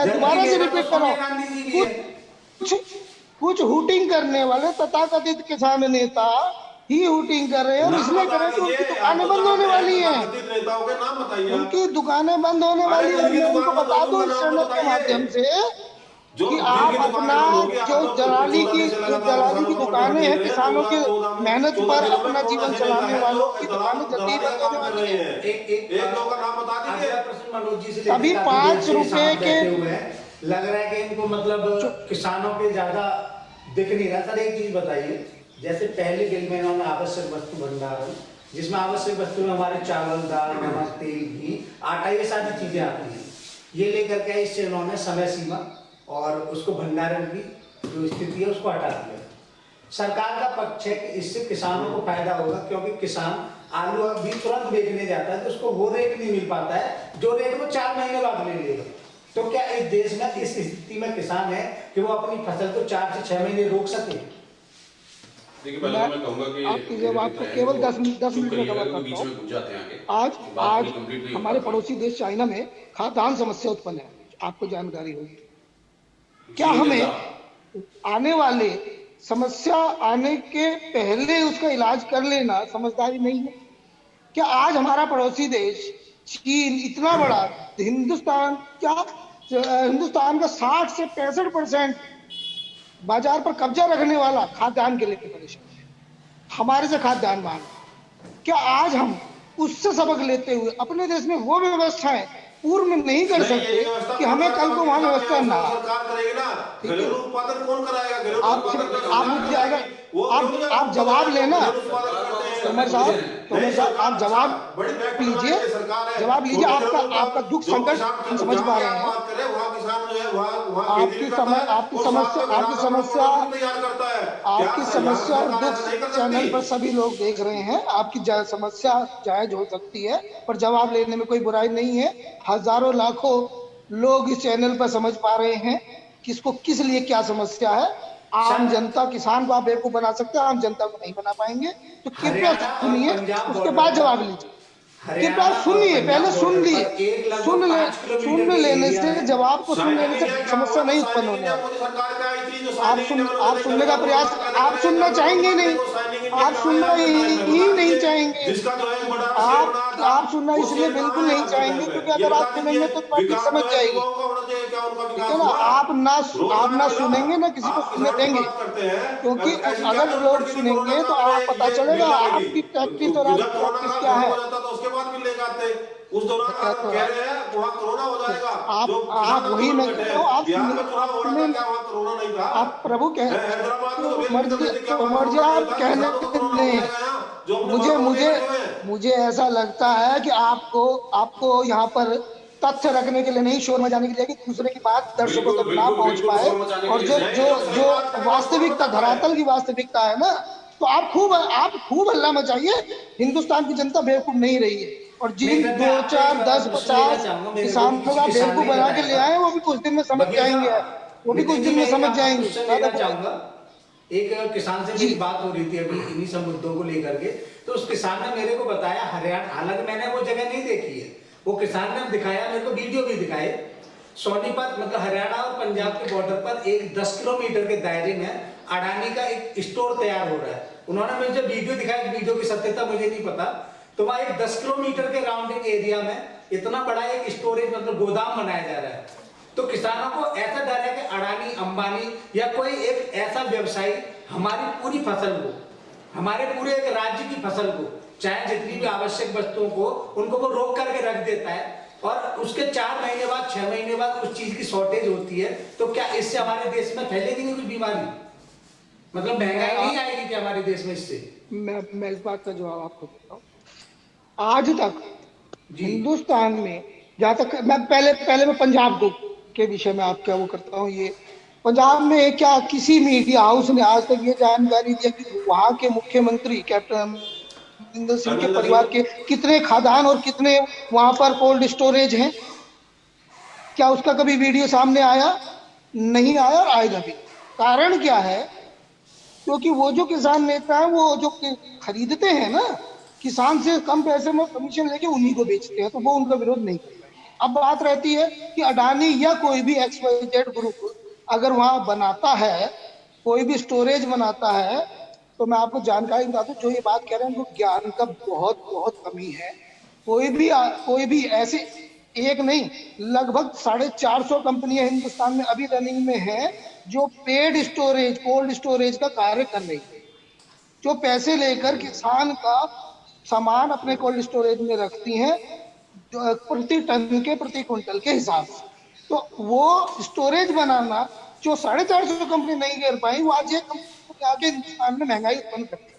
Speaker 1: दोबारा से रिपीट कर रहा हूँ, कुछ हुटिंग करने वाले तथाकथित किसान नेता ही हुटिंग कर रहे हैं, और इसलिए कर रहे हैं तो उनकी दुकानें बंद होने वाली हैं, उनकी दुकानें बंद होने वाली है। मैं उनको बता दूं इस चैनल के माध्यम से कि आप अपना जो दलाली की दुकानें हैं, किसानों की मेहनत पर अपना जीवन चलाने वालों की दुकानें जल्दी बंद होने वाली है। अभी 5 रुपए के
Speaker 2: लग रहा है कि इनको मतलब किसानों के ज्यादा दिख नहीं रहा। सर एक चीज बताइए, जैसे पहले बिल में इन्होंने आवश्यक वस्तु भंडारण, जिसमें आवश्यक वस्तु में हमारे चावल, दाल, नमक, तेल, घी, आटा, ये सारी चीजें आती हैं, ये लेकर के इससे इन्होंने समय सीमा और उसको भंडारण की जो स्थिति है उसको हटा दिया। सरकार का पक्ष है कि इससे किसानों को फायदा होगा, क्योंकि किसान आलू अभी तुरंत बेचने जाता है तो उसको वो रेट नहीं मिल पाता है जो रेट वो 4 महीने बाद ले लेगा। तो क्या इस देश में इस स्थिति में किसान है कि वो अपनी फसल को 4 से 6 महीने रोक सके?
Speaker 3: देखिए पहले मैं कहूंगा कि
Speaker 1: जब आपको केवल 10 मिनट में कवर करता हूं, आज हमारे पड़ोसी देश चाइना में खाद्यान्न समस्या उत्पन्न है, आपको जानकारी होगी। क्या हमें आने वाले समस्या आने के पहले उसका इलाज कर लेना समझदारी नहीं है? क्या आज हमारा पड़ोसी देश चीन इतना बड़ा, हिंदुस्तान का 60 से 65% बाजार पर कब्जा रखने वाला खाद्यान्न के लेकर परेशान है, हमारे से खाद्यान्न मांग। क्या आज हम उससे सबक लेते हुए अपने देश में वो व्यवस्थाएं पूर्व में नहीं कर सकते कि हमें कल को वहां व्यवस्था ना? आप मुझे अगर आप जवाब लेना तोमर साहब आप जवाब लीजिए, आपका दुख संकट समझ पा रहे हैं।
Speaker 3: वहाँ खेती भी करता है
Speaker 1: आपकी
Speaker 3: और साथ में
Speaker 1: समस्या
Speaker 3: तैयार करता है।
Speaker 1: आपकी समस्या और दुख
Speaker 3: नहीं कर
Speaker 1: चैनल
Speaker 3: सकती?
Speaker 1: पर सभी लोग देख रहे हैं। आपकी समस्या जायज हो सकती है, पर जवाब लेने में कोई बुराई नहीं है। हजारों लाखों लोग इस चैनल पर समझ पा रहे हैं किसको किस लिए क्या समस्या है। आम
Speaker 2: सर,
Speaker 1: जनता, किसान को आप बेवकूफ बना सकते हैं, आम जनता को नहीं बना पाएंगे। तो कृपया
Speaker 2: हरियाणा और
Speaker 1: सुनिए,
Speaker 2: पंजाब
Speaker 1: उसके
Speaker 2: बॉर्डर
Speaker 1: बाद
Speaker 2: पर
Speaker 1: जवाब लीजिए। कृपया
Speaker 2: हरियाणा और
Speaker 1: सुनिए,
Speaker 2: पंजाब
Speaker 1: पहले सुन
Speaker 2: बॉर्डर
Speaker 1: लिए,
Speaker 2: पर एक लगभग 5 किलोमीटर
Speaker 1: सुन
Speaker 2: के
Speaker 1: लेने
Speaker 2: एरिया
Speaker 1: से,
Speaker 2: में
Speaker 1: जवाब को सुन लेने
Speaker 3: शाइनिंग
Speaker 1: से
Speaker 3: इंडिया क्या
Speaker 1: समस्या
Speaker 3: हुआ?
Speaker 1: नहीं
Speaker 3: तो
Speaker 1: उत्पन्न
Speaker 3: शाइनिंग
Speaker 1: होने
Speaker 3: इंडिया
Speaker 1: वाली।
Speaker 3: मोदी सरकार क्या आई थी जो शाइनिंग इंडिया
Speaker 1: आप सुनने का प्रयास, आप सुनना चाहेंगे ही नहीं, आप सुनना ही नहीं चाहेंगे।
Speaker 3: जिसका जो है बड़ा शेर बना था,
Speaker 1: आप सुनना
Speaker 3: वो
Speaker 1: इसलिए
Speaker 3: शेर
Speaker 1: बिल्कुल
Speaker 3: कहाँ है
Speaker 1: नहीं
Speaker 3: आज के
Speaker 1: चाहेंगे
Speaker 3: टाइम पे?
Speaker 1: क्योंकि
Speaker 3: ये
Speaker 1: अगर
Speaker 3: बता
Speaker 1: आप सुनेंगे
Speaker 3: दीजिए,
Speaker 1: तो पब्लिक
Speaker 3: विकास
Speaker 1: समझ
Speaker 3: जो है
Speaker 1: जाएगी।
Speaker 3: युवाओं का होना चाहिए, क्या उनका
Speaker 1: ठीक
Speaker 3: विकास
Speaker 1: है ना?
Speaker 3: हुआ?
Speaker 1: आप ना
Speaker 3: रोजगार
Speaker 1: सुनेंगे
Speaker 3: मिला?
Speaker 1: ना किसी को
Speaker 3: आप
Speaker 1: सुनने
Speaker 3: किसानों की
Speaker 1: देंगे,
Speaker 3: बात करते हैं,
Speaker 1: क्योंकि
Speaker 3: ऐसी क्या
Speaker 1: अगर
Speaker 3: जरूरत
Speaker 1: लोग
Speaker 3: पड़ गई थी
Speaker 1: सुनेंगे
Speaker 3: कोरोना
Speaker 1: तो
Speaker 3: काल
Speaker 1: आप
Speaker 3: में
Speaker 1: पता
Speaker 3: ये
Speaker 1: चलेगा
Speaker 3: मिल जाने
Speaker 1: आपकी
Speaker 3: की?
Speaker 1: टैक्टिस और
Speaker 3: जब
Speaker 1: आपकी
Speaker 3: कोरोना
Speaker 1: प्रैक्टिस
Speaker 3: काल
Speaker 1: क्या
Speaker 3: खत्म
Speaker 1: है।
Speaker 3: हो जाता तो उसके बाद भी लेकर आते। उस दौरान
Speaker 1: मैं तो
Speaker 3: कह रहे हैं वहाँ कोरोना हो जाएगा, जो
Speaker 1: आप
Speaker 3: किसान
Speaker 1: वही
Speaker 3: आंदोलन
Speaker 1: मैं
Speaker 3: बैठे
Speaker 1: कह रहा
Speaker 3: हैं,
Speaker 1: हूँ। आप
Speaker 3: बिहार में
Speaker 1: सुनिए,
Speaker 3: चुनाव हो रहा था, क्या वहाँ कोरोना नहीं था?
Speaker 1: आप प्रभु कह,
Speaker 3: हैदराबाद में तो
Speaker 1: तो
Speaker 3: वेस्ट
Speaker 1: मर्जी,
Speaker 3: इंडीज में क्या
Speaker 1: तो
Speaker 3: वहाँ
Speaker 1: मर्जी
Speaker 3: कोरोना नहीं
Speaker 1: आप
Speaker 3: था?
Speaker 1: कहने
Speaker 3: किसानों को कोरोना हो
Speaker 1: दें।
Speaker 3: जाएगा यहाँ, जो अपने
Speaker 1: मुझे
Speaker 3: वहाँ कोरोना
Speaker 1: मुझे
Speaker 3: बैठे हुए हैं।
Speaker 1: मुझे ऐसा लगता है कि आपको यहाँ पर तथ्य रखने के लिए नहीं, शोर मचाने के लिए, कि दूसरे की बात दर्शकों
Speaker 4: बिल्कुल
Speaker 1: तक ना
Speaker 4: बिल्कुल
Speaker 1: पहुंच
Speaker 4: बिल्कुल
Speaker 1: पाए।
Speaker 4: शोर मचाने के
Speaker 1: और
Speaker 4: लिए
Speaker 1: जो
Speaker 4: नहीं।
Speaker 1: जो
Speaker 3: जो सही
Speaker 1: जो
Speaker 3: बात करें वो शोर
Speaker 1: वास्तविकता,
Speaker 3: मचाता है।
Speaker 1: धरातल की वास्तविकता है ना, तो आप खूब हल्ला मचाइए। हिंदुस्तान की जनता बेवकूफ नहीं रही है, और
Speaker 2: नहीं
Speaker 1: जिन
Speaker 2: सर, मैं
Speaker 1: 2
Speaker 2: आपसे
Speaker 1: 4
Speaker 2: एक
Speaker 1: 10
Speaker 2: क्वेश्चन लेना
Speaker 1: 50
Speaker 2: चाहूंगा। मेरे को
Speaker 1: किसानों
Speaker 2: किसी
Speaker 1: का
Speaker 2: किसान
Speaker 1: बेवकूफ
Speaker 2: ने
Speaker 1: बना के
Speaker 2: बताया
Speaker 1: ले
Speaker 2: था,
Speaker 1: आए, वो भी कुछ दिन में समझ
Speaker 2: वकील
Speaker 1: जाएंगे,
Speaker 2: साहब,
Speaker 1: वो भी कुछ
Speaker 2: नितिन जी,
Speaker 1: दिन में
Speaker 2: मैं
Speaker 1: समझ
Speaker 2: एक
Speaker 1: जाएंगे।
Speaker 2: क्वेश्चन
Speaker 1: ज्यादा
Speaker 2: लेना चाहूंगा। एक किसान से
Speaker 1: जी।
Speaker 2: मेरी बात हो रही थी अभी इन्हीं सब मुद्दों को लेकर के, तो उस किसान ने मेरे को बताया, हरियाणा, हालांकि मैंने वो जगह नहीं देखी है, वो किसान ने दिखाया मेरे को, वीडियो भी दिखाए, सोनीपत मतलब हरियाणा और पंजाब के बॉर्डर पर एक 10 किलोमीटर के दायरे में अडानी का एक स्टोर तैयार हो रहा है। उन्होंने मुझे वीडियो दिखाया, वीडियो की सत्यता मुझे नहीं पता, तो वहां एक 10 किलोमीटर के राउंडिंग एरिया में इतना बड़ा एक स्टोरेज मतलब गोदाम बनाया जा रहा है। तो किसानों को ऐसा डर है कि अडानी, अंबानी या कोई एक ऐसा व्यवसायी हमारी पूरी फसल को, हमारे पूरे एक राज्य की फसल को, चाहे जितनी भी आवश्यक वस्तुओं को, उनको वो रोक करके रख देता है, और उसके 4 महीने बाद, 6 महीने बाद उस चीज की शॉर्टेज होती है। तो क्या इससे हमारे देश में फैलेगी नहीं कुछ बीमारी? मतलब महंगाई नहीं आएगी क्या हमारे देश में इससे?
Speaker 1: मैं इस बात का जवाब आपको देता हूँ। आज तक
Speaker 2: जी।
Speaker 1: हिंदुस्तान में, जहाँ तक मैं पहले मैं पंजाब के विषय में आपका वो करता हूँ। ये पंजाब में क्या किसी मीडिया हाउस ने आज तक ये जानकारी दिया कि वहाँ के मुख्यमंत्री कैप्टन अमरिंदर सिंह के परिवार के कितने खादान और कितने वहां पर कोल्ड स्टोरेज हैं? क्या उसका कभी वीडियो सामने आया? नहीं आया, और आएगा भी। कारण क्या है? क्योंकि वो जो किसान नेता है, वो जो खरीदते हैं ना, किसान से कम पैसे में कमीशन लेके उन्हीं को बेचते हैं, तो वो उनका विरोध नहीं कर पाएंगे। अब बात रहती है कि अडानी या कोई भी XYZ ग्रुप अगर वहां बनाता है, कोई भी स्टोरेज बनाता है, तो मैं आपको जानकारी बता दूं, जो ये बात कह रहे हैं उनको ज्ञान का बहुत बहुत कमी है। कोई भी ऐसे एक नहीं, लगभग 450 कंपनियां हिंदुस्तान में अभी रनिंग में हैं जो पेड स्टोरेज, कोल्ड स्टोरेज का कार्य कर रही है, जो पैसे लेकर किसान का सामान अपने कोल्ड स्टोरेज में रखती हैं प्रति टन के, प्रति क्विंटल के हिसाब से। तो वो स्टोरेज बनाना जो 450 कंपनी नहीं कर पाई, वो आज एक कंपनी आके हिंदुस्तान में महंगाई उत्पन्न करती है।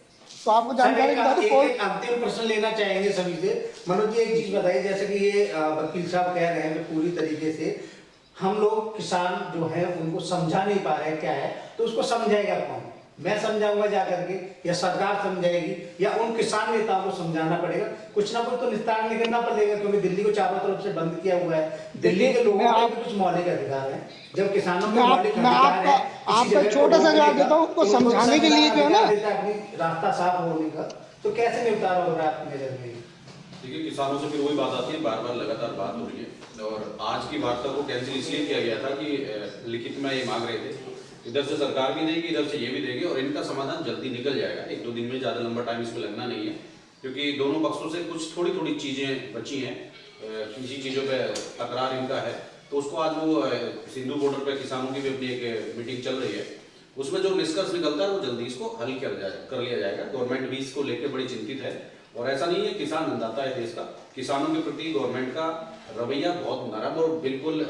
Speaker 1: तो आपको जानकारी बता दूं,
Speaker 2: एक अंतिम प्रश्न लेना चाहेंगे सभी से। मनोज जी, एक चीज बताइए, जैसे कि ये वकील साहब कह रहे हैं कि पूरी तरीके से हम लोग किसान जो है उनको समझा नहीं पा रहे क्या है, तो उसको समझाएगा कौन? मैं समझाऊंगा जाकर के, या सरकार समझाएगी, या उन किसान नेताओं को समझाना पड़ेगा? कुछ ना कुछ तो निस्तारण निकलना पड़ेगा, क्योंकि दिल्ली को चारों तरफ से बंद किया हुआ है। दिल्ली के लोगों को भी कुछ मौलिक अधिकार है, जब किसानों को मौलिक अधिकार है।
Speaker 1: आपका छोटा सा जवाब देता हूँ, उनको समझाने के लिए जो है ना,
Speaker 2: रास्ता साफ होने का, तो कैसे निपटारा हो रहा है आपकी नजर में?
Speaker 4: देखिए, किसानों से फिर वही बात आती है, बार बार लगातार बात हो रही है, और आज की वार्ता को कैंसिल इसलिए किया गया था कि लिखित में ये मांग रहे थे, इधर से सरकार भी देगी, इधर से ये भी देगी, और इनका समाधान जल्दी निकल जाएगा। 1-2 दिन में, ज़्यादा लंबा टाइम इसमें लगना नहीं है, क्योंकि दोनों पक्षों से कुछ थोड़ी थोड़ी चीज़ें बची हैं, किसी चीज़ों पे तकरार इनका है, तो उसको आज वो सिंधु बॉर्डर पे किसानों की भी अपनी एक मीटिंग चल रही है, उसमें जो निष्कर्ष निकलता है वो जल्दी इसको हल कर लिया जाएगा। गवर्नमेंट भी इसको लेकर बड़ी चिंतित है, और ऐसा नहीं है, किसान अन्नदाता है देश का, किसानों के प्रति गवर्नमेंट का रवैया बहुत नरम और बिल्कुल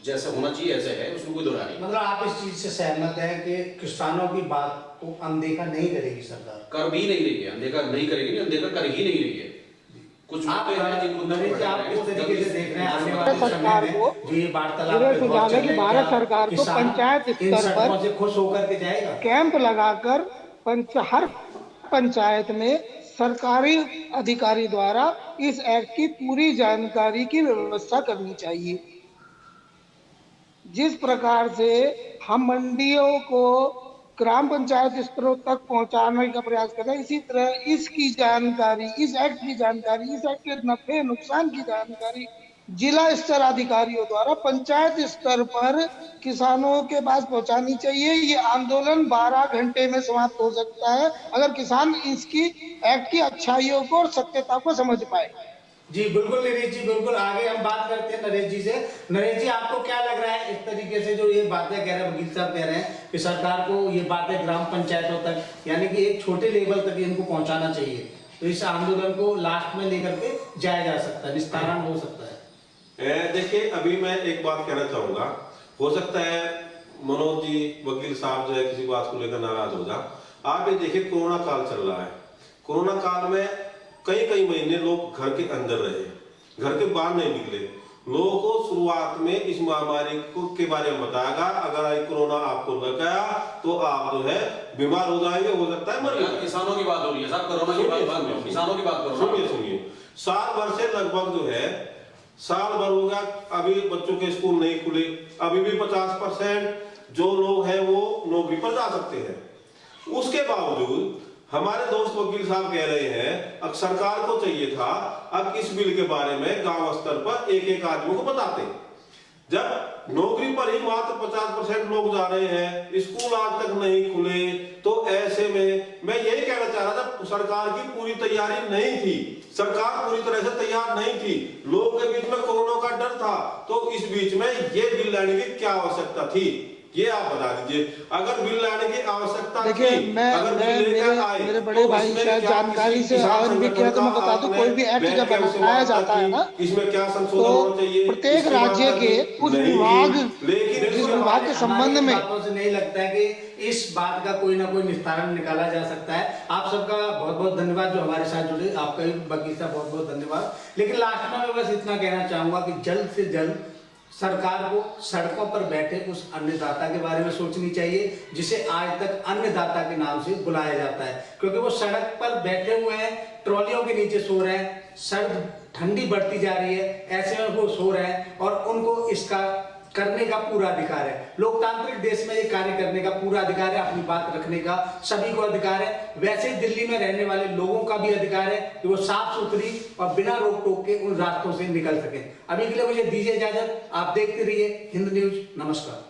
Speaker 4: जैसे होना चाहिए ऐसे है, उसमें कोई दोहरा नहीं।
Speaker 2: मतलब आप इस चीज से सहमत हैं कि किसानों की बात को अनदेखा नहीं करेगी सरकार?
Speaker 4: कर भी नहीं रही है, अनदेखा नहीं करेगी, अनदेखा कर ही नहीं रही है। कुछ
Speaker 2: आप
Speaker 4: मुद्दे हैं जिन मुद्दों
Speaker 2: नरेश जी, आप किस तरीके से देख रहे हैं आने वाले
Speaker 1: सरकार
Speaker 2: समय में
Speaker 1: को
Speaker 2: जो ये वार्तालाप
Speaker 1: मेरा
Speaker 2: पे बहुत
Speaker 1: सुझाव है
Speaker 2: चल
Speaker 1: कि
Speaker 2: रही
Speaker 1: भारत
Speaker 2: क्या
Speaker 1: सरकार को
Speaker 2: किसान
Speaker 1: पंचायत
Speaker 2: इन
Speaker 1: स्तर
Speaker 2: सड़कों
Speaker 1: पर
Speaker 2: से खुश होकर के जाएगा?
Speaker 1: कैंप लगाकर हर पंचायत में सरकारी अधिकारी द्वारा इस एक्ट की पूरी जानकारी की व्यवस्था करनी चाहिए। जिस प्रकार से हम मंडियों को ग्राम पंचायत स्तरों तक पहुंचाने का प्रयास कर रहे हैं, इसी तरह इसकी जानकारी, इस एक्ट की जानकारी, इस एक्ट के नफे नुकसान की जानकारी जिला स्तर अधिकारियों द्वारा पंचायत स्तर पर किसानों के पास पहुंचानी चाहिए। ये आंदोलन 12 घंटे में समाप्त हो सकता है अगर किसान इसकी एक्ट की अच्छाइयों को और सत्यता को समझ पाए।
Speaker 2: जी बिल्कुल नरेश जी, बिल्कुल। आगे हम बात करते हैं नरेश जी से। नरेश जी, आपको क्या लग रहा है इस तरीके से जो ये बातें कह रहे हैं वकील साहब, कह रहे हैं कि सरकार को ये बातें ग्राम पंचायतों तक यानी कि एक छोटे लेवल तक इनको पहुंचाना चाहिए, तो इस आंदोलन को लास्ट में लेकर के जाया जा सकता है, निस्तारण हो सकता है?
Speaker 3: देखिए, अभी मैं एक बात कहना चाहूंगा। हो सकता है मनोज जी, वकील साहब जो है किसी बात को लेकर नाराज हो जा। आप ये देखिए, कोरोना काल चल रहा है। कोरोना काल में कई कई महीने लोग घर के अंदर रहे, घर के बाहर नहीं निकले। लोगों को शुरुआत में इस महामारी के बारे में बताया गया, अगर कोरोना आपको लग गया तो आप जो है बीमार हो जाएंगे, हो सकता है मर जाएंगे।
Speaker 4: किसानों की बात हो रही है साहब, कोरोना की बात नहीं, किसानों की बात करो।
Speaker 3: सुनिए, साल भर से लगभग जो है, साल भर हो गया, अभी बच्चों के स्कूल नहीं खुले। अभी भी 50% जो लोग हैं वो नौकरी पर जा सकते हैं। उसके बावजूद हमारे दोस्त वकील साहब कह रहे हैं अब सरकार को चाहिए था अब इस बिल के बारे में गांव स्तर पर एक एक आदमी को बताते। जब नौकरी पर ही मात्र 50% लोग जा रहे हैं, स्कूल आज तक नहीं खुले, तो ऐसे में मैं यही कहना चाह रहा था, सरकार की पूरी तैयारी नहीं थी, सरकार पूरी तरह से तैयार नहीं थी। लोगों के बीच में कोरोना का डर था, तो इस बीच में ये बिल लाने की क्या आवश्यकता थी, ये आप बता दीजिए। अगर बिल लाने की आवश्यकता
Speaker 1: देखिए, मेरे बड़े भाई शायद जानकारी से अनभिज्ञ है, तो मैं बता दूं, कोई भी एक्ट जब बनाया जाता है ना,
Speaker 3: इसमें क्या संशोधन होना चाहिए,
Speaker 1: प्रत्येक राज्य के उस विभाग, जिस विभाग के संबंध में
Speaker 2: बातों से नहीं लगता है कि इस बात का कोई ना कोई निस्तारण निकाला जा सकता है। आप सबका बहुत बहुत धन्यवाद जो हमारे साथ जुड़े, आपका भी वकील साहब बहुत बहुत धन्यवाद। लेकिन लास्ट में मैं बस इतना कहना चाहूंगा कि जल्द से जल्द सरकार को सड़कों पर बैठे उस अन्नदाता के बारे में सोचनी चाहिए जिसे आज तक अन्नदाता के नाम से बुलाया जाता है, क्योंकि वो सड़क पर बैठे हुए हैं, ट्रॉलियों के नीचे सो रहे हैं, सर्द ठंडी बढ़ती जा रही है, ऐसे में वो सो रहे हैं और उनको इसका करने का पूरा अधिकार है। लोकतांत्रिक देश में ये कार्य करने का पूरा अधिकार है, अपनी बात रखने का सभी को अधिकार है। वैसे ही दिल्ली में रहने वाले लोगों का भी अधिकार है कि वो साफ सुथरी और बिना रोक टोक के उन रास्तों से निकल सके। अभी के लिए मुझे दीजिए इजाजत, आप देखते रहिए हिंद न्यूज। नमस्कार।